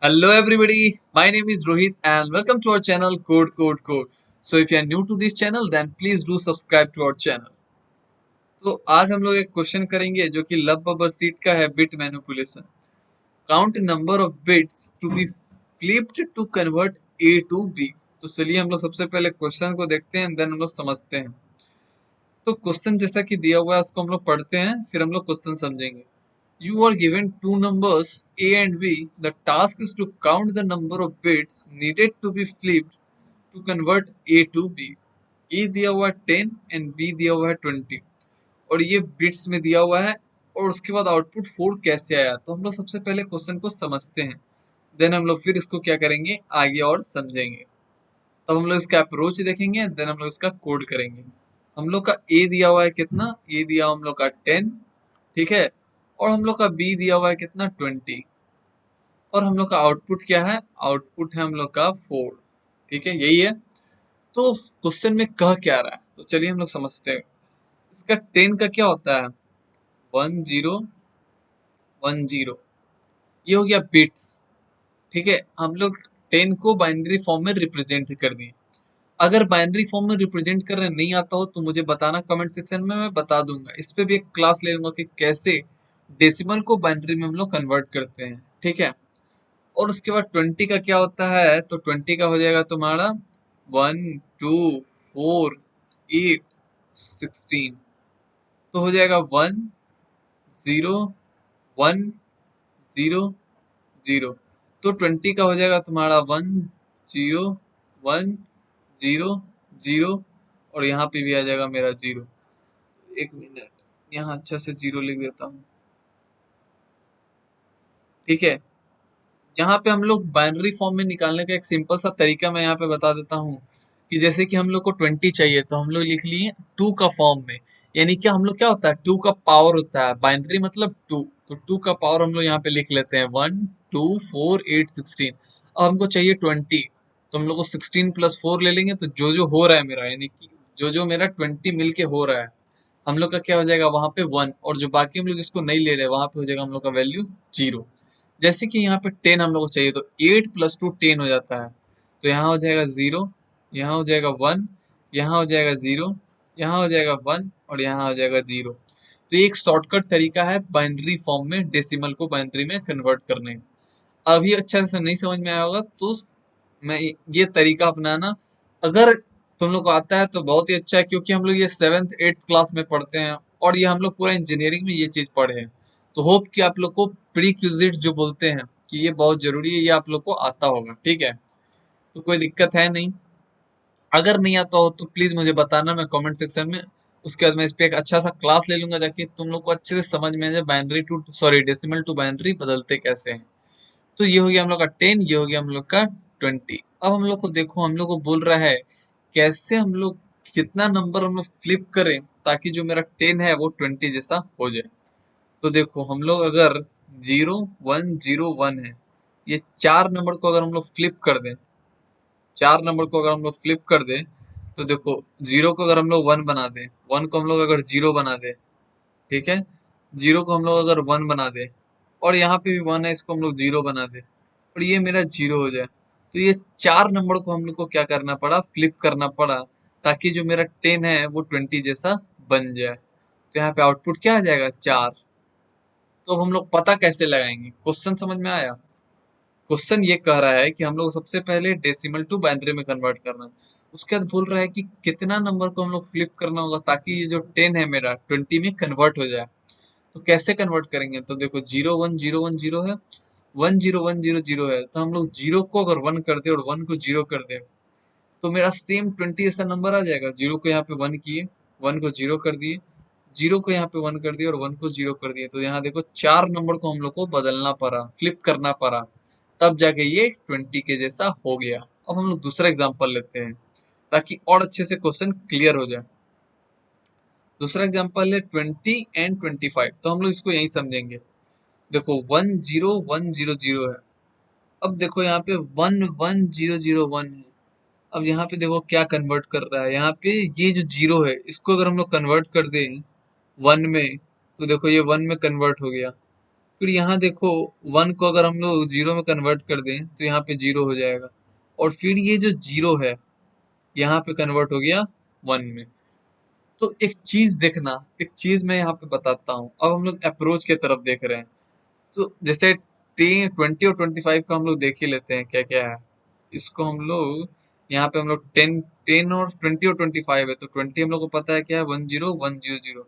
Hello everybody, my name is Rohit and welcome to our channel Code Code Code. So if you are new to this channel then please do subscribe to our channel. तो आज हम लोग एक question करेंगे जो कि लब बबर sheet का है bit manipulation. Count number of bits to be flipped to convert A to B. तो चलिए हम लोग सबसे पहले क्वेश्चन को देखते हैं देन हम लोग समझते हैं. तो क्वेश्चन जैसा कि दिया हुआ है उसको हम लोग पढ़ते हैं फिर हम लोग क्वेश्चन समझेंगे. You are given two numbers A and B. The task is to count the number of bits needed to be flipped to convert A to B. A दिया हुआ है 10 and B दिया हुआ है 20 और ये बिट्स में दिया हुआ है और उसके बाद आउटपुट 4 कैसे आया. तो हम लोग सबसे पहले क्वेश्चन को समझते हैं देन हम लोग फिर इसको क्या करेंगे आगे और समझेंगे. तब हम लोग इसका अप्रोच देखेंगे देन हम लोग इसका कोड करेंगे. हम लोग का A दिया हुआ है कितना, A दिया हम लोग का 10, ठीक है, और हम लोग का B दिया हुआ है कितना 20 और हम लोग का आउटपुट क्या है, आउटपुट है हम लोग का 4, ठीक है, यही है. तो क्वेश्चन में कह क्या रहा है तो चलिए हम लोग समझते हैं. इसका 10 का क्या होता है 1010, ये हो गया बिट्स, ठीक है. हम लोग 10 को बाइनरी फॉर्म में रिप्रेजेंट कर दिए. अगर बाइनरी फॉर्म में रिप्रेजेंट करना नहीं आता हो तो मुझे बताना कमेंट सेक्शन में, मैं बता दूंगा. इस पे भी एक क्लास ले लूंगा कि कैसे डेसिमल को बाइनरी में हम लोग कन्वर्ट करते हैं, ठीक है. और उसके बाद 20 का क्या होता है तो 20 का हो जाएगा तुम्हारा 1 2 4 8 16. तो हो जाएगा 1 0 1 0 0. तो 20 का हो जाएगा तुम्हारा 1 0 1 0 0 और यहाँ पे भी आ जाएगा मेरा 0. एक मिनट, यहाँ अच्छा से 0 लिख देता हूँ, ठीक है. यहाँ पे हम लोग बाइनरी फॉर्म में निकालने का एक सिंपल सा तरीका मैं यहाँ पे बता देता हूँ कि जैसे कि हम लोग को 20 चाहिए तो हम लोग लिख लिए 2 का फॉर्म में. यानी कि हम लोग क्या होता है 2 का पावर होता है, बाइनरी मतलब 2, तो 2 का पावर हम लोग यहाँ पे लिख लेते हैं 1 2 4 8 16. अब हमको चाहिए 20 तो हम लोग को 16 प्लस 4 ले लेंगे तो जो हो रहा है मेरा, यानी कि जो मेरा 20 मिलके हो रहा है हम लोग का क्या हो जाएगा वहां पे 1 और जो बाकी हम लोग जिसको नहीं ले रहे वहां पे हो जाएगा हम लोग का वैल्यू 0. जैसे कि यहाँ पे 10 हम लोग को चाहिए तो 8 प्लस 2 10 हो जाता है. तो यहाँ हो जाएगा 0, यहाँ हो जाएगा 1, यहाँ हो जाएगा 0, यहाँ हो जाएगा 1 और यहाँ हो जाएगा 0. तो ये एक शॉर्टकट तरीका है बाइनरी फॉर्म में डेसिमल को बाइनरी में कन्वर्ट करने का. अभी अच्छा से नहीं समझ में आया होगा तो मैं ये तरीका अपनाना. अगर तुम लोग को आता है तो बहुत ही अच्छा है क्योंकि हम लोग ये 7th 8th क्लास में पढ़ते हैं और ये हम लोग पूरा इंजीनियरिंग में ये चीज पढ़े हैं. तो होप कि आप लोग को प्रीक्विजिट जो बोलते हैं कि ये बहुत जरूरी है ये आप लोग को आता होगा, ठीक है. तो कोई दिक्कत है नहीं. अगर नहीं आता हो तो प्लीज मुझे बताना, मैं कमेंट सेक्शन में उसके बाद मैं इस पे एक अच्छा सा क्लास ले लूंगा जाके तुम लोग को अच्छे से समझ में आ जाए binary to sorry decimal to binary बदलते कैसे हैं. तो ये हो गया हम लोग का 10, ये हो गया हम लोग का 20. अब हम लोग को देखो हम लोग को बोल रहा है कैसे हम लोग कितना नंबर हम लोग फ्लिप करें ताकि जो मेरा 10 है वो 20 जैसा हो जाए. तो देखो हम लोग अगर 0 1 0 1 है, ये चार नंबर को अगर हम लोग फ्लिप कर दें, चार नंबर को अगर हम लोग फ्लिप कर दें तो देखो 0 को अगर हम लोग 1 बना दें, 1 को हम लोग अगर 0 बना दें, ठीक है, 0 को हम लोग अगर 1 बना दें और यहाँ पे भी 1 है इसको हम लोग 0 बना दें और ये मेरा 0 हो जाए. तो ये चार नंबर को हम लोग को क्या करना पड़ा, फ्लिप करना पड़ा ताकि जो मेरा 10 है वो 20 जैसा बन जाए. तो यहाँ पे आउटपुट क्या आ जाएगा 4. तो हम लोग पता कैसे लगाएंगे, क्वेश्चन समझ में आया. क्वेश्चन ये कह रहा है कि हम लोग सबसे पहले डेसिमल टू बाइनरी में कन्वर्ट करना है. उसके बाद बोल रहा है कि कितना नंबर को हम लोग फ्लिप करना होगा ताकि ये जो 10 है मेरा 20 में कन्वर्ट हो जाए. तो कैसे कन्वर्ट करेंगे तो देखो 0 1 0 1 0 है, 1 0 1 0 0 है, तो हम लोग 0 को अगर 1 कर दे और 1 को 0 कर दे तो मेरा सेम 20 जैसा नंबर आ जाएगा. 0 को यहाँ पे 1 किए, 1 को 0 कर दिए, 0 को यहाँ पे 1 कर दिया और 1 को 0 कर दिए. तो यहाँ देखो चार नंबर को हम लोग को बदलना पड़ा, फ्लिप करना पड़ा, तब जाके ये 20 के जैसा हो गया. अब हम लोग दूसरा एग्जांपल लेते हैं ताकि और अच्छे से क्वेश्चन क्लियर हो जाए. दूसरा एग्जांपल है 20 एंड 25. तो हम लोग इसको यही समझेंगे. देखो 1 0 1 0 0 है. अब देखो यहाँ पे 1 1 0 0 1 है. अब यहाँ पे देखो क्या कन्वर्ट कर रहा है, यहाँ पे ये जो 0 है इसको अगर हम लोग कन्वर्ट कर दें 1 में तो देखो ये 1 में कन्वर्ट हो गया. फिर यहाँ देखो, वन को अगर हम लोग जीरो में कन्वर्ट कर दें तो यहाँ पे जीरो हो जाएगा, और फिर ये जो जीरो है यहाँ पे कन्वर्ट हो गया वन में। तो एक चीज देखना, एक चीज मैं यहाँ पे बताता हूँ। अब हम लोग अप्रोच की तरफ देख रहे हैं। तो जैसे 20 और 25 का हम लोग देख ही लेते हैं क्या क्या है। इसको हम लोग यहाँ पे हम लोग 10 और 20 और 25 है, तो 20 हम लोग को पता है क्या है, 10 1 0 0।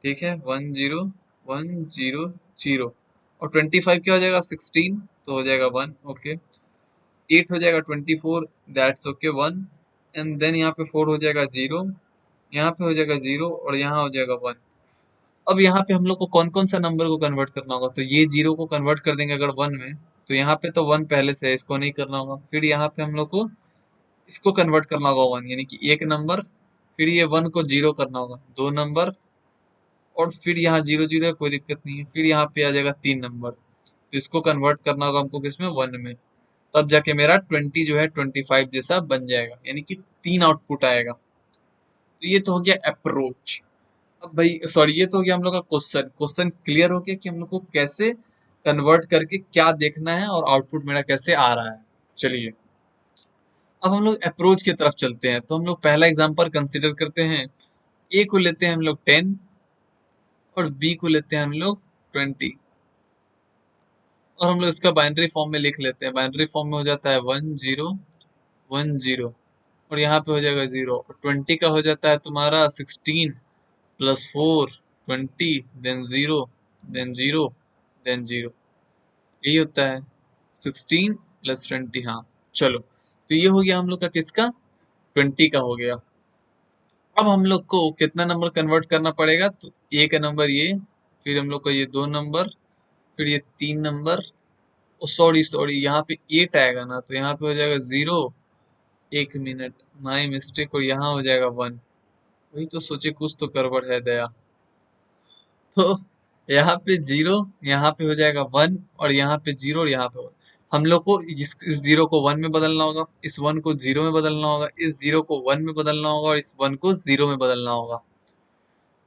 ठीक है, 10 1 0 0। और 25 क्या हो जाएगा, 16, तो हो जाएगा 1। ओके, 8 हो जाएगा 24, दैट्स ओके 1। एंड देन यहाँ पे 4 हो जाएगा 0, यहाँ पे हो जाएगा 0, और यहाँ हो जाएगा 1। अब यहाँ पे हम लोग को कौन कौन सा नंबर को कन्वर्ट करना होगा, तो ये 0 को कन्वर्ट कर देंगे अगर 1 में, तो यहाँ पे तो 1 पहले से है, इसको नहीं करना होगा। फिर यहाँ पे हम लोग को इसको कन्वर्ट करना होगा 1, यानी कि एक नंबर। फिर ये 1 को 0 करना होगा, 2 नंबर, और फिर यहाँ 0 0 है, कोई दिक्कत नहीं है। फिर यहाँ पे आ जाएगा 3 नंबर, तो इसको कन्वर्ट करना होगा हमको किसमें, 1 में। तब जाके मेरा 20 जो है 25 जैसा बन जाएगा, यानी कि 3 आउटपुट आएगा। तो ये तो हो गया अप्रोच। अब भाई सॉरी, ये तो हो गया हम लोग का क्वेश्चन। क्वेश्चन क्लियर हो गया कि हम लोग को कैसे कन्वर्ट करके क्या देखना है और आउटपुट मेरा कैसे आ रहा है। चलिए, अब हम लोग अप्रोच की तरफ चलते हैं। तो हम लोग पहला एग्जांपल कंसीडर करते हैं। ए को लेते हैं हम लोग 10, और बी को लेते हैं हम लोग 20, और हम लोग इसका बाइनरी फॉर्म में लिख लेते हैं। बाइनरी फॉर्म में हो जाता है 1 0 1 0, और यहाँ पे हो जाएगा 0। और 20 का हो जाता है तुम्हारा 16 प्लस 4 20, देन 0, देन 0, देन 0। यही होता है 16 प्लस 20। हाँ, चलो, तो ये हो गया हम लोग का किसका, 20 का हो गया। अब हम लोग को कितना नंबर कन्वर्ट करना पड़ेगा, तो ए का नंबर ये, फिर हम लोग को ये 2 नंबर, फिर ये 3 नंबर। ओ सॉरी सॉरी, यहाँ पे 8 आएगा ना, तो यहाँ पे हो जाएगा 0, 1 मिनट, माई मिस्टेक, और यहाँ हो जाएगा 1। वही तो सोचे, कुछ तो गड़बड़ है दया। तो यहाँ पे 0, यहाँ पे हो जाएगा 1, और यहाँ पे 0, और यहाँ पे 1। हम लोग को इस 0 को 1 में बदलना होगा, इस 1 को 0 में बदलना होगा, इस 0 को 1 में बदलना होगा, और इस 1 को 0 में बदलना होगा।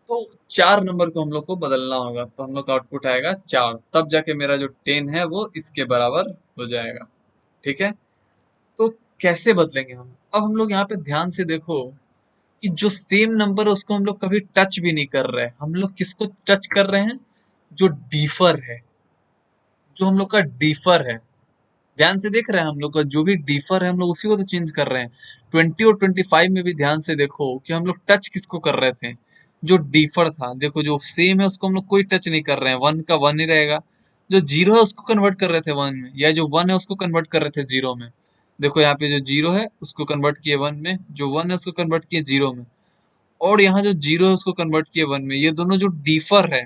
तो 4 नंबर को हम लोग को बदलना होगा, तो हम लोग का आउटपुट आएगा 4। तब जाके मेरा जो 10 है वो इसके बराबर हो जाएगा। ठीक है, तो कैसे बदलेंगे हम। अब हम लोग यहाँ पे ध्यान से देखो कि जो सेम नंबर है उसको हम लोग कभी टच भी नहीं कर रहे हैं। हम लोग किसको टच कर रहे हैं, जो डिफर है, जो हम लोग का डिफर है। ध्यान से देख रहे हैं, हम लोग का जो भी डिफर है हम लोग उसी को तो चेंज कर रहे हैं। 20 और 25 में भी ध्यान से देखो कि हम लोग टच किसको कर रहे थे, जो डिफर था। देखो, जो सेम है उसको हम लोग कोई टच नहीं कर रहे हैं, 1 का 1 ही रहेगा। जो 0 है उसको कन्वर्ट कर रहे थे 1 में, या जो 1 है उसको कन्वर्ट कर रहे थे 0 में। देखो, यहाँ पे जो 0 है उसको कन्वर्ट किए 1 में, जो 1 है उसको कन्वर्ट किए 0 में, और यहाँ जो 0 है उसको कन्वर्ट किए 1 में। ये दोनों जो डिफर है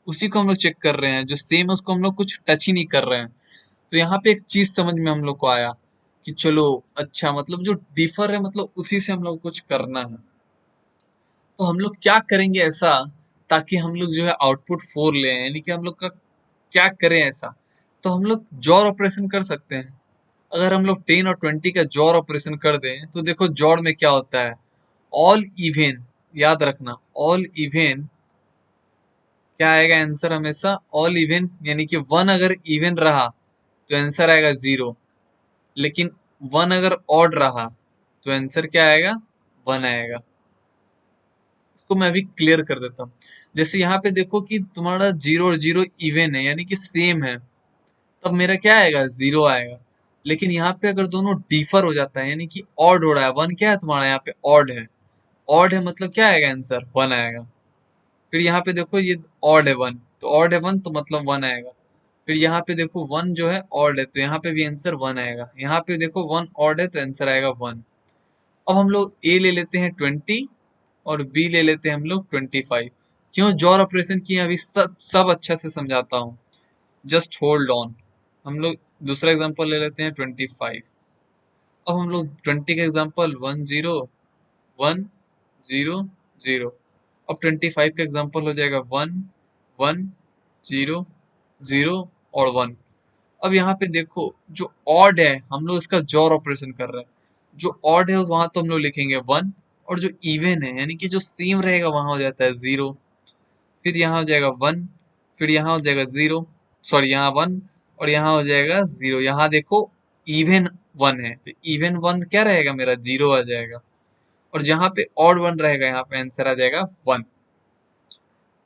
उसी को हम लोग चेक कर रहे हैं, जो सेम है उसको हम लोग कुछ टच ही नहीं कर रहे हैं। तो यहाँ पे एक चीज समझ में हम लोग को आया कि चलो, अच्छा, मतलब जो डिफर है मतलब उसी से हम लोग कुछ करना है। तो हम लोग क्या करेंगे ऐसा, ताकि हम लोग जो है आउटपुट 4 ले आए, यानी कि हम लोग का क्या करें ऐसा। तो हम लोग जॉर ऑपरेशन कर सकते हैं। अगर हम लोग 10 और 20 का जॉर ऑपरेशन कर दें, तो देखो जॉर में क्या होता है, ऑल इवन। याद रखना, ऑल इवन क्या आएगा आंसर हमेशा, ऑल इवन, यानी कि 1 अगर इवन रहा तो आंसर आएगा 0, लेकिन 1 अगर ऑड रहा तो आंसर क्या आएगा, 1 आएगा। इसको मैं अभी क्लियर कर देता हूँ। जैसे यहाँ पे देखो कि तुम्हारा 0 और 0 इवन है, यानी कि सेम है, तब मेरा क्या आएगा, 0 आएगा। लेकिन यहाँ पे अगर दोनों डिफर हो जाता है, यानी कि ऑड हो रहा है, 1 क्या है तुम्हारा यहाँ पे, ऑड है। ऑड है मतलब क्या आएगा आंसर, 1 आएगा। फिर यहाँ पे देखो ये ऑड है 1, तो ऑड है 1 तो मतलब 1 आएगा। फिर यहाँ पे देखो 1 जो है ऑड है, तो यहाँ पे भी आंसर 1 आएगा। यहाँ पे देखो 1 ऑड है तो आंसर आएगा 1। अब हम लोग ए ले लेते हैं 20, और बी ले लेते हैं हम लोग 25। क्यों जॉर ऑपरेशन किए, अभी सब सब अच्छा से समझाता हूँ, जस्ट होल्ड ऑन। हम लोग दूसरा एग्जांपल ले लेते हैं 25। अब हम लोग 20 का एग्जांपल 1 0 1 0 0। अब 25 का एग्जांपल हो जाएगा 1 1 0 0 और 1। अब यहाँ पे देखो जो ऑड है हम लोग इसका जॉर ऑपरेशन कर रहे हैं। जो ऑड है वहां तो हम लोग लिखेंगे 1, और जो इवन है यानी कि जो सेम रहेगा वहां हो जाता है 0। फिर यहाँ हो जाएगा 1, फिर यहाँ हो जाएगा 0, सॉरी यहाँ वन, और यहाँ हो जाएगा जीरो। यहाँ देखो इवन वन है, तो इवन वन क्या रहेगा मेरा, जीरो आ जाएगा। और जहाँ पे ऑड वन रहेगा यहाँ पे आंसर आ जाएगा वन।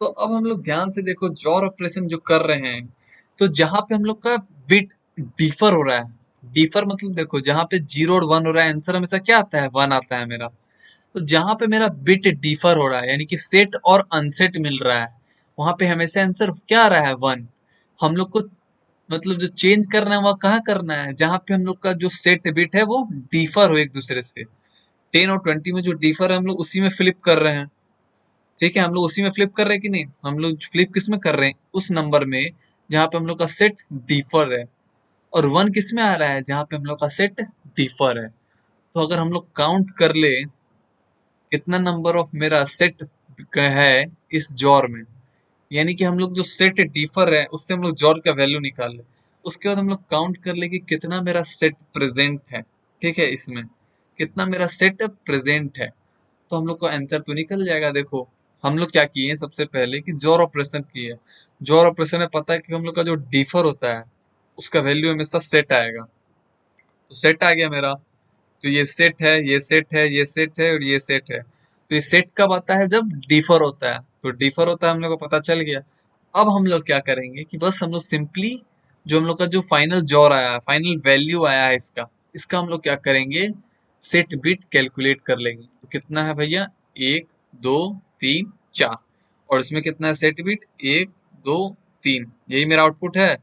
तो अब हम लोग ध्यान से देखो जॉर ऑपरेशन जो कर रहे हैं, तो जहां पे हम लोग का बिट डिफर हो रहा है, डिफर मतलब देखो जहां पे जीरो और वन हो रहा है आंसर हमेशा क्या आता है, वन आता है मेरा। तो जहां पे मेरा बिट डिफर हो रहा है यानी कि सेट और अनसेट मिल रहा है, वहां पे हमेशा आंसर क्या आ रहा है, वन। हम लोग को मतलब जो चेंज करना है वह कहाँ करना है, जहां पे हम लोग का जो सेट बिट है वो डिफर हो एक दूसरे से। 10 और 20 में जो डिफर है हम लोग उसी में फ्लिप कर रहे हैं। ठीक है, हम लोग उसी में फ्लिप कर रहे हैं कि नहीं, हम लोग फ्लिप किस में कर रहे हैं, उस नंबर में जहां पे हम लोग का सेट डिफर है। और वन किस में आ रहा है, जहां पे हम लोग का सेट डिफर है। तो अगर हम लोग काउंट कर ले कितना नंबर ऑफ मेरा सेट है इस जॉर में, यानी कि हम लोग जो सेट डिफर है उससे हम लोग जॉर का वैल्यू निकाल ले, उसके बाद हम लोग काउंट कर ले कि कितना मेरा सेट प्रेजेंट है। ठीक है, इसमें कितना मेरा सेट प्रेजेंट है, तो हम लोग को आंसर तो निकल जाएगा। देखो हम लोग क्या किए हैं, सबसे पहले कि जोर ऑपरेशन किए। जोर ऑपरेशन में पता है कि हम लोग का जो डिफर होता है उसका वैल्यू हमेशा सेट आएगा। तो सेट आ गया मेरा, तो ये सेट है, ये सेट है, ये सेट है और ये सेट है। तो ये सेट कब आता है, जब डिफर होता है। तो डिफर होता है हम लोग को पता चल गया। अब हम लोग क्या करेंगे कि बस हम लोग सिंपली जो हम लोग का जो फाइनल जॉर आया है, फाइनल वैल्यू आया है इसका, इसका हम लोग क्या करेंगे, सेट बिट कैलकुलेट कर लेंगे। तो कितना है भैया, एक, दो, तीन, चार। और इसमें कितना है सेट बिट, एक, दो, तीन। यही मेरा आउटपुट है,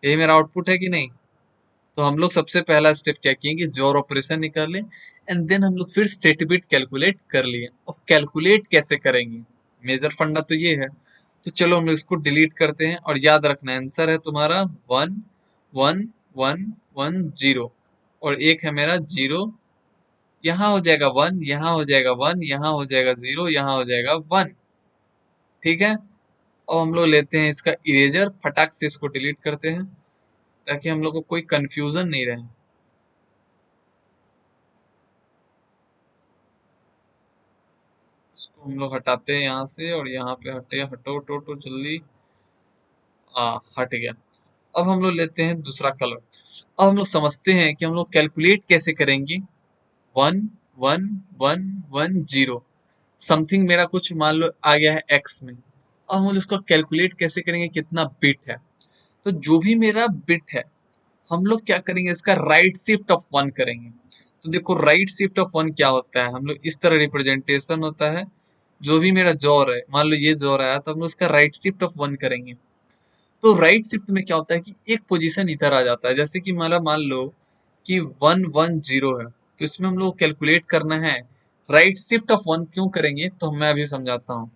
यही मेरा आउटपुट है कि नहीं। तो हम लोग सबसे पहला स्टेप क्या किए कि जोर ऑपरेशन निकालें, एंड देन हम लोग फिर सेट बिट कैलकुलेट कर लिए। और कैलकुलेट कैसे करेंगे, मेजर फंडा तो ये है। तो चलो हम लोग इसको डिलीट करते हैं, और याद रखना आंसर है तुम्हारा one, one, one, one, zero. और एक है मेरा जीरो, यहाँ हो जाएगा वन, यहाँ हो जाएगा वन, यहाँ हो जाएगा जीरो, यहाँ हो जाएगा वन। ठीक है, अब हम लोग लेते हैं इसका इरेजर, फटाक से इसको डिलीट करते हैं ताकि हम लोग को कोई कंफ्यूजन नहीं रहे। इसको हम लोग हटाते हैं यहाँ से, और यहाँ पे हटे, हटो हटो हटो जल्दी। हट गया। अब हम लोग लेते हैं दूसरा कलर। अब हम लोग समझते हैं कि हम लोग कैलकुलेट कैसे करेंगे। One, one, one, one, zero. Something मेरा कुछ मान लो आ गया है एक्स में। अब हम लोग इसको कैलकुलेट कैसे करेंगे, कितना बिट है। तो जो भी मेरा बिट है हम लोग क्या करेंगे, इसका राइट शिफ्ट ऑफ वन करेंगे। तो देखो राइट शिफ्ट ऑफ वन क्या होता है, हम लोग इस तरह रिप्रेजेंटेशन होता है। जो भी मेरा जॉर है, मान लो ये जॉर आया तो हम लोग इसका राइट शिफ्ट ऑफ वन करेंगे। तो राइट शिफ्ट में क्या होता है कि एक पोजीशन इधर आ जाता है, जैसे कि मान लो कि वन, वन, जीरो है, तो इसमें हम लोग कैलकुलेट करना है। राइट शिफ्ट ऑफ वन क्यों करेंगे, तो मैं अभी समझाता हूँ।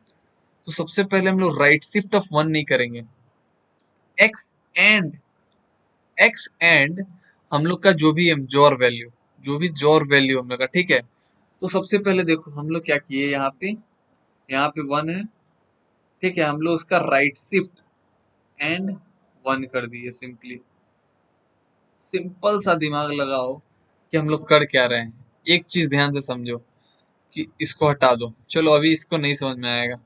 तो सबसे पहले हम लोग राइट शिफ्ट ऑफ वन नहीं करेंगे, एक्स एंड, एक्स एंड हम लोग का जो भी है जोर वैल्यू, जो भी जोर वैल्यू हम लोग का, ठीक है। तो सबसे पहले देखो हम लोग क्या किए, यहाँ पे वन है, ठीक है, हम लोग उसका राइट शिफ्ट एंड वन कर दिए सिंपली। सिंपल सा दिमाग लगाओ कि हम लोग कर क्या रहे हैं। एक चीज ध्यान से समझो कि इसको हटा दो, चलो अभी इसको नहीं समझ में आएगा,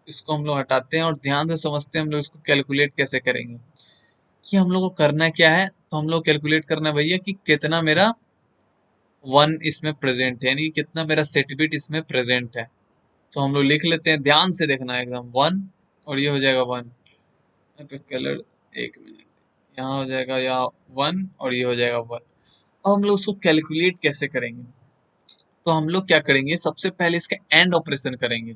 इसको हम लोग हटाते हैं और ध्यान से समझते हैं हम लोग इसको कैलकुलेट कैसे करेंगे। कि हम लोग को करना क्या है, तो हम लोग कैलकुलेट करना है भैया कि कितना मेरा वन इसमें प्रेजेंट है, यानी कि कितना मेरा सेट बिट इसमें प्रेजेंट है। तो हम लोग लिख लेते हैं, ध्यान से देखना है एकदम, वन, और ये हो जाएगा वन। यहाँ पे कलर, एक मिनट, यहाँ हो जाएगा या वन, और ये हो जाएगा वन। अब हम लोग उसको कैलकुलेट कैसे करेंगे, तो हम लोग क्या करेंगे, सबसे पहले इसका एंड ऑपरेशन करेंगे।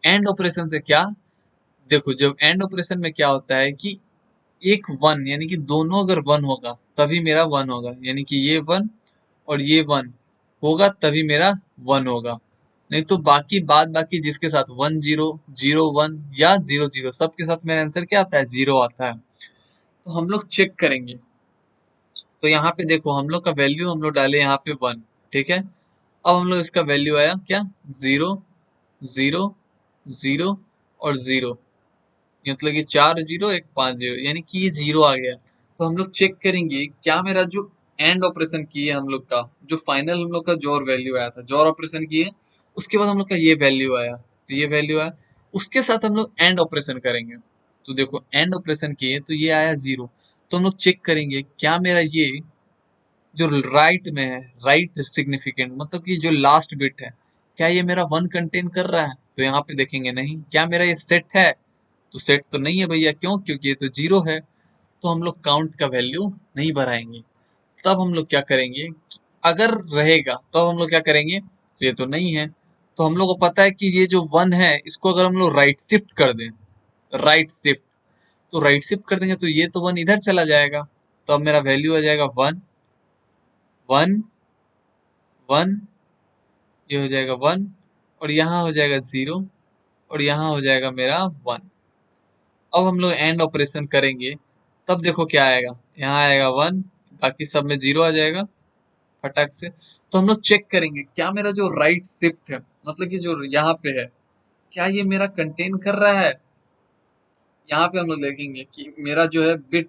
एंड ऑपरेशन से क्या, देखो जब एंड ऑपरेशन में क्या होता है कि एक वन, यानी कि दोनों अगर वन होगा तभी मेरा वन होगा, यानी कि ये वन और ये वन होगा तभी मेरा वन होगा। नहीं तो बाकी बाद बाकी जिसके साथ वन, जीरो, जीरो, वन या जीरो, जीरो, सबके साथ मेरा आंसर क्या आता है, जीरो आता है। तो हम लोग चेक करेंगे। तो यहाँ पे देखो हम लोग का वैल्यू हम लोग डाले यहाँ पे वन, ठीक है। अब हम लोग इसका वैल्यू आया क्या, जीरो, जीरो, जीरो और जीरो। मतलब कि चार जीरो, एक पांच जीरो, यानी कि ये जीरो आ गया। तो हम लोग चेक करेंगे क्या मेरा जो एंड ऑपरेशन किए हम लोग का, जो फाइनल हम लोग का जोर वैल्यू आया था, जोर ऑपरेशन किए, उसके बाद हम लोग का ये वैल्यू आया, तो ये वैल्यू आया, उसके साथ हम लोग एंड ऑपरेशन करेंगे। तो देखो एंड ऑपरेशन किए तो ये आया 0। तो हम लोग चेक करेंगे क्या मेरा ये जो राइट में है, राइट सिग्निफिकेंट मतलब कि जो लास्ट बिट है, क्या ये मेरा 1 कंटेन कर रहा है? तो यहाँ पे देखेंगे नहीं। क्या मेरा ये सेट है? तो सेट तो नहीं है भैया, क्यों? क्योंकि ये तो 0 है। तो हम लोग काउंट का वैल्यू नहीं बढ़ाएंगे। तब हम लोग क्या करेंगे, अगर रहेगा तो हम लोग क्या करेंगे, तो ये तो नहीं है, तो हम लोग को पता है कि ये जो 1 है इसको अगर हम लोग राइट शिफ्ट कर दें, राइट शिफ्ट, तो राइट शिफ्ट कर देंगे तो ये तो 1 इधर चला जाएगा। तो अब मेरा वैल्यू आ जाएगा 1 1 1, ये हो जाएगा 1, और यहाँ हो जाएगा 0, और यहाँ हो जाएगा मेरा 1। अब हम लोग एंड ऑपरेशन करेंगे, तब देखो क्या आएगा, यहाँ आएगा 1, बाकी सब में 0 आ जाएगा फटाक से। तो हम लोग चेक करेंगे क्या मेरा जो राइट शिफ्ट है, मतलब कि जो यहाँ पे है, क्या ये मेरा कंटेन कर रहा है? यहाँ पे हम लोग देखेंगे कि मेरा जो है बिट,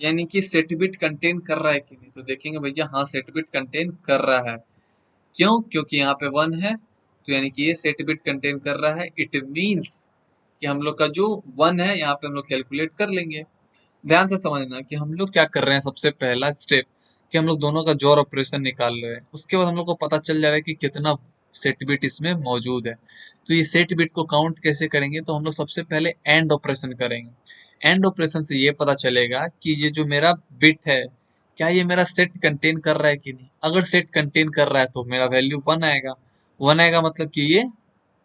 यानी कि सेट बिट कंटेन कर रहा है कि नहीं। तो देखेंगे भैया हाँ सेट बिट कंटेन कर रहा है। क्यों? क्योंकि यहाँ पे 1 है, तो यानी कि ये सेट बिट कंटेन कर रहा है। इट मीन्स कि हम लोग का जो 1 है यहाँ पे हम लोग कैलकुलेट कर लेंगे। ध्यान से समझना कि हम लोग क्या कर रहे हैं, सबसे पहला स्टेप कि हम लोग दोनों का जोर ऑपरेशन निकाल रहे हैं। उसके बाद हम लोग को पता चल जाएगा कि कितना सेट बिट इसमें मौजूद है। तो ये सेट बिट को काउंट कैसे करेंगे, तो हम लोग सबसे पहले एंड ऑपरेशन करेंगे। एंड ऑपरेशन से ये पता चलेगा कि ये जो मेरा बिट है, क्या ये मेरा सेट कंटेन कर रहा है कि नहीं। अगर सेट कंटेन कर रहा है तो मेरा वैल्यू 1 आएगा। 1 आएगा मतलब कि ये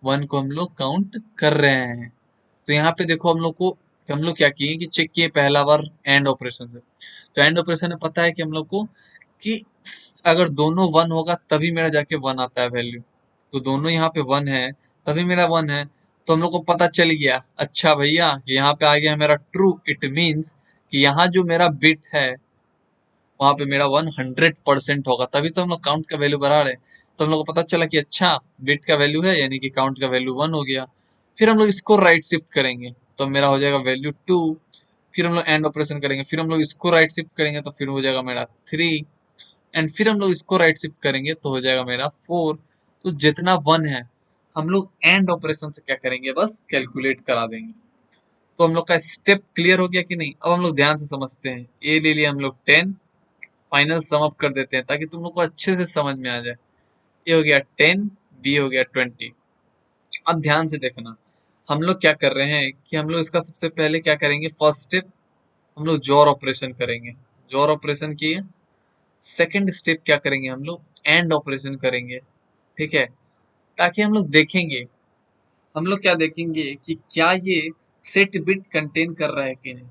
1 को हम लोग काउंट कर रहे हैं। तो यहाँ पे देखो हम लोग क्या किए कि चेक किए पहला बार एंड ऑपरेशन से। तो एंड ऑपरेशन में पता है कि हम लोग को कि अगर दोनों 1 होगा तभी मेरा जाके 1 आता है वैल्यू। तो दोनों यहाँ पे 1 है तभी मेरा 1 है। तो हम लोग को पता चल गया, अच्छा भैया कि यहाँ पे आ गया मेरा ट्रू। इट मीन्स कि यहाँ जो मेरा बिट है वहां पे मेरा 100% होगा, तभी तो हम लोग काउंट का वैल्यू बढ़ा रहे हैं। तो हम लोग को पता चला कि अच्छा बिट का वैल्यू है, यानी कि काउंट का वैल्यू 1 हो गया। फिर हम लोग इसको राइट शिफ्ट करेंगे तो मेरा हो जाएगा वैल्यू 2। फिर हम लोग एंड ऑपरेशन करेंगे, फिर हम लोग इसको राइट शिफ्ट करेंगे तो फिर हो जाएगा मेरा 3। एंड फिर हम लोग इसको राइट शिफ्ट करेंगे तो हो जाएगा मेरा 4। तो जितना 1 है हम लोग एंड ऑपरेशन से क्या करेंगे, बस कैलकुलेट करा देंगे। तो हम लोग का स्टेप क्लियर हो गया कि नहीं? अब हम लोग ध्यान से समझते हैं। ए ले लिया हम लोग 10, फाइनल सम अप कर देते हैं ताकि तुम लोग को अच्छे से समझ में आ जाए। ये हो गया 10, बी हो गया 20। अब ध्यान से देखना, हम लोग क्या कर रहे हैं कि हम लोग इसका सबसे पहले क्या करेंगे, फर्स्ट स्टेप हम लोग जोर ऑपरेशन करेंगे। जोर ऑपरेशन किए, सेकंड स्टेप क्या करेंगे, हम लोग एंड ऑपरेशन करेंगे। ठीक है, ताकि हम लोग देखेंगे, हम लोग क्या देखेंगे कि क्या ये सेट बिट कंटेन कर रहा है कि नहीं।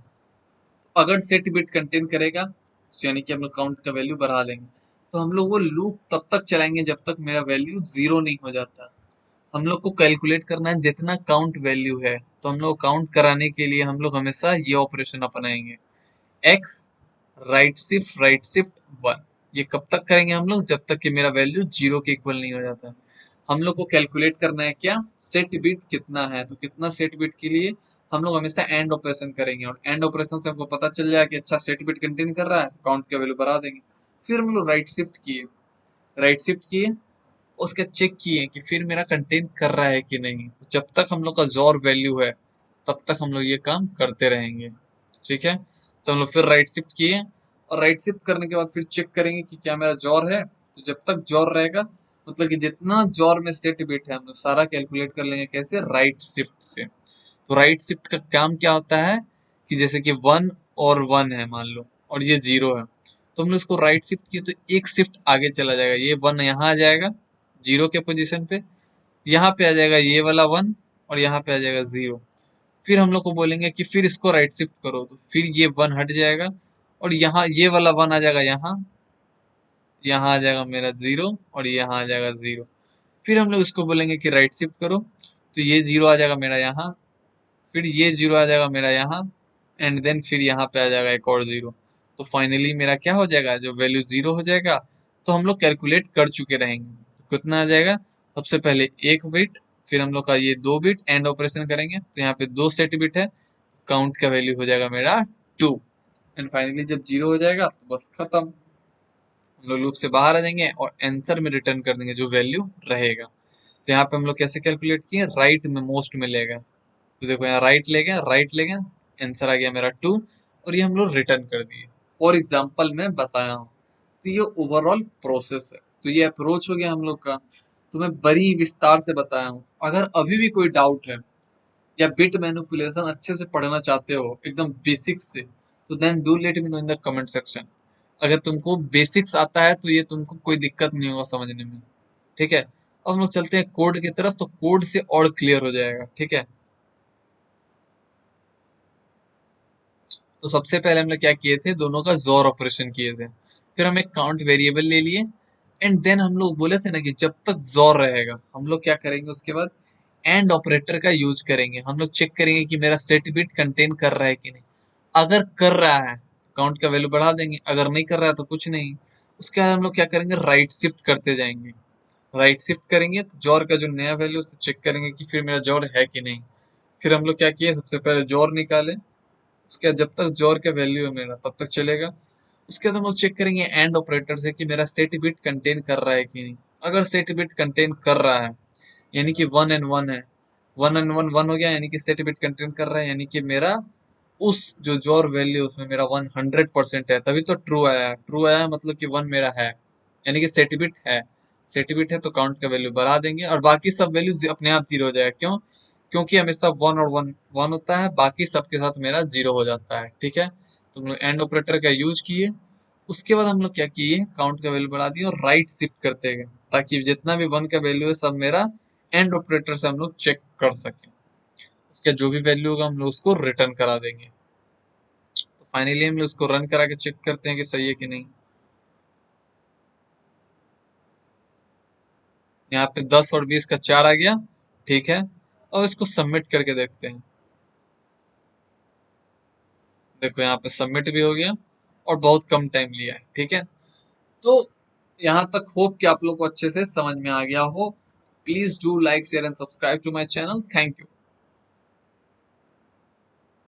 अगर सेट बिट कंटेन करेगा तो यानी कि हम लोग काउंट का वैल्यू बढ़ा लेंगे। तो हम लोग वो लूप तब तक चलाएंगे जब तक मेरा वैल्यू 0 नहीं हो जाता। हम लोग को कैलकुलेट करना है जितना काउंट वैल्यू है, तो हम लोग काउंट कराने के लिए हम लोग हमेशा ये ऑपरेशन अपनाएंगे, एक्स राइट शिफ्ट 1। ये कब तक करेंगे हम लोग, जब तक कि मेरा वैल्यू 0 के इक्वल नहीं हो जाता। हम लोग को कैलकुलेट करना है क्या, सेट बिट कितना है। तो कितना सेट बिट के लिए हम लोग हमेशा एंड ऑपरेशन करेंगे, और एंड ऑपरेशन से हमको पता चल जाएगा कि अच्छा सेट बिट कंटेन कर रहा है, काउंट का वैल्यू बढ़ा देंगे। फिर हम लोग राइट शिफ्ट किए, राइट शिफ्ट किए, उसके चेक किए कि फिर मेरा कंटेन कर रहा है कि नहीं। तो जब तक हम लोग का जोर वैल्यू है तब तक हम लोग ये काम करते रहेंगे। ठीक है, तो हम लोग फिर राइट शिफ्ट किए, और राइट शिफ्ट करने के बाद फिर चेक करेंगे कि क्या मेरा जोर है। तो जब तक जोर रहेगा, मतलब कि जितना जोर में सेट बिट है हम लोग सारा कैलकुलेट कर लेंगे, कैसे, राइट शिफ्ट से। तो राइट शिफ्ट का काम क्या होता है कि जैसे कि 1 और 1 है मान लो, और ये 0 है, तो हम लोग इसको राइट शिफ्ट किए तो एक शिफ्ट आगे चला जाएगा। ये 1 यहाँ आ जाएगा 0 के पोजीशन पे, यहाँ पे आ जाएगा ये वाला 1, और यहाँ पे आ जाएगा 0। फिर हम लोग को बोलेंगे कि फिर इसको राइट शिफ्ट करो, तो फिर ये 1 हट जाएगा, और यहाँ ये वाला 1 आ जाएगा, यहाँ यहाँ आ जाएगा मेरा 0, और यहाँ आ जाएगा 0। फिर हम लोग इसको बोलेंगे कि राइट शिफ्ट करो, तो ये 0 आ जाएगा मेरा यहाँ, फिर ये 0 आ जाएगा मेरा यहाँ, एंड देन फिर यहाँ पे आ जाएगा एक और 0। तो फाइनली मेरा क्या हो जाएगा, जो वैल्यू 0 हो जाएगा। तो हम लोग कैलकुलेट कर चुके रहेंगे, तो कितना आ जाएगा, सबसे पहले एक बिट, फिर हम लोग का ये 2 बिट एंड ऑपरेशन करेंगे तो यहाँ पे 2 सेट बिट है, काउंट का वैल्यू हो जाएगा मेरा 2। एंड फाइनली जब 0 हो जाएगा तो बस खत्म, हम लोग लूप से बाहर आ जाएंगे और आंसर में रिटर्न कर देंगे जो वैल्यू रहेगा। तो यहाँ पे हम लोग कैसे कैलकुलेट किए, राइट में मोस्ट में लेगा। तो देखो यहाँ राइट ले गए, राइट ले गए, आंसर आ गया मेरा 2, और ये हम लोग रिटर्न कर दिए। फॉर एग्जाम्पल मैं बताया हूँ। तो ये ओवरऑल प्रोसेस है। तो ये अप्रोच हो गया हम लोग का। तो मैं बड़ी विस्तार से बताया हूँ। अगर अभी भी कोई डाउट है या बिट मैनिपुलेशन अच्छे से पढ़ना चाहते हो एकदम बेसिक्स से, तो then do let me know in the comment section. अगर तुमको बेसिक्स आता है तो ये तुमको कोई दिक्कत नहीं होगा समझने में। ठीक है, अब हम लोग चलते हैं कोड की तरफ, तो कोड से और क्लियर हो जाएगा। ठीक है, तो सबसे पहले हम लोग क्या किए थे, दोनों का जोर ऑपरेशन किए थे। फिर हम एक काउंट वेरिएबल ले लिए, एंड देन हम लोग बोले थे ना कि जब तक जोर रहेगा हम लोग क्या करेंगे, उसके बाद एंड ऑपरेटर का यूज करेंगे। हम लोग चेक करेंगे कि मेरा सेट बिट कंटेन कर रहा है कि नहीं। अगर कर रहा है तो काउंट का वैल्यू बढ़ा देंगे, अगर नहीं कर रहा है तो कुछ नहीं। उसके बाद हम लोग क्या करेंगे, राइट शिफ्ट करते जाएंगे। राइट शिफ्ट करेंगे तो जॉर का जो नया वैल्यू उसे चेक करेंगे कि फिर मेरा जॉर है कि नहीं। फिर हम लोग क्या किए, सबसे पहले जॉर निकाले। उसके बाद जब तक जॉर का वैल्यू है मेरा तब तक चलेगा। उसके बाद हम लोग चेक करेंगे एंड ऑपरेटर से कि मेरा सेट बिट कंटेन कर रहा है कि नहीं। अगर सेट बिट कंटेन कर रहा है, यानी कि 1 and 1 है, 1 and 1 1 हो गया, यानी कि सेट बिट कंटेन कर रहा है, यानी कि मेरा उस जो जॉर वैल्यू उसमें मेरा 100% है, तभी तो ट्रू आया है। ट्रू आया है मतलब कि 1 मेरा है, यानी कि सेट बिट है। सेट बिट है तो काउंट का वैल्यू बढ़ा देंगे, और बाकी सब वैल्यू अपने आप जीरो हो जाएगा। क्यों? क्योंकि हमेशा 1 और 1 1 होता है, बाकी सबके साथ मेरा जीरो हो जाता है। ठीक है, तो हम लोग एंड ऑपरेटर का यूज किए। उसके बाद हम लोग क्या किए, काउंट का वैल्यू बढ़ा दिए और राइट शिफ्ट करते गए, ताकि जितना भी 1 का वैल्यू है सब मेरा एंड ऑपरेटर से हम लोग चेक कर सकें। उसका जो भी वैल्यू होगा हम लोग उसको रिटर्न करा देंगे। तो फाइनली हम लोग उसको रन करा के चेक करते हैं कि सही है कि नहीं। यहाँ पे 10 और 20 का 4 आ गया। ठीक है, अब इसको सबमिट करके देखते हैं। देखो यहाँ पे सबमिट भी हो गया, और बहुत कम टाइम लिया है। ठीक है, तो यहाँ तक होप कि आप लोग को अच्छे से समझ में आ गया हो। Please do like share and subscribe to my channel. Thank you.